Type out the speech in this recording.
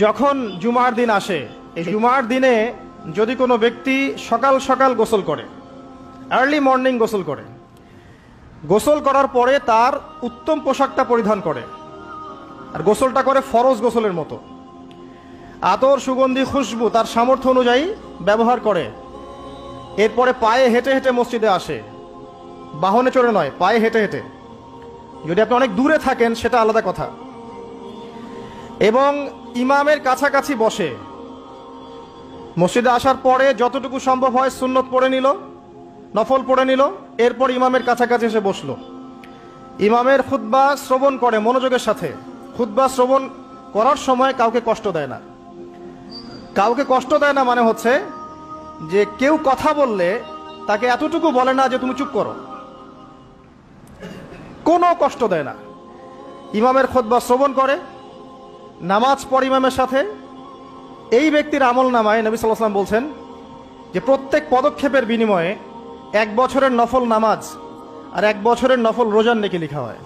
যখন জুমার দিন আসে, এই জুমার দিনে যদি কোনো ব্যক্তি সকাল সকাল গোসল করে, আর্লি মর্নিং গোসল করে, গোসল করার পরে তার উত্তম পোশাকটা পরিধান করে, আর গোসলটা করে ফরজ গোসলের মতো, আতর সুগন্ধি খুশবু তার সামর্থ্য অনুযায়ী ব্যবহার করে, এরপরে পায়ে হেঁটে হেঁটে মসজিদে আসে, বাহনে চড়ে নয়, পায়ে হেঁটে হেঁটে। যদি আপনি অনেক দূরে থাকেন সেটা আলাদা কথা। এবং ইমামের কাছাকাছি বসে, মসজিদে আসার পরে যতটুকু সম্ভব হয় সুন্নত পড়ে নিল, নফল পড়ে নিল, এরপর ইমামের কাছাকাছি এসে বসলো। ইমামের খুতবা শ্রবণ করে মনোযোগের সাথে। খুতবা শ্রবণ করার সময় কাউকে কষ্ট দেয় না। কাউকে কষ্ট দেয় না মানে হচ্ছে যে কেউ কথা বললে তাকে এতটুকু বলে না যে তুমি চুপ করো, কোনো কষ্ট দেয় না। ইমামের খুতবা শ্রবণ করে, নামাজ পড়ে ইমামের সাথে। এই ব্যক্তির আমল নামায় নবী সাল্লাল্লাহু আলাইহি ওয়াসাল্লাম বলছেন যে প্রত্যেক পদক্ষেপের বিনিময়ে 1 বছরের নফল নামাজ আর 1 বছরের নফল রোজার নেকি লেখা হয়।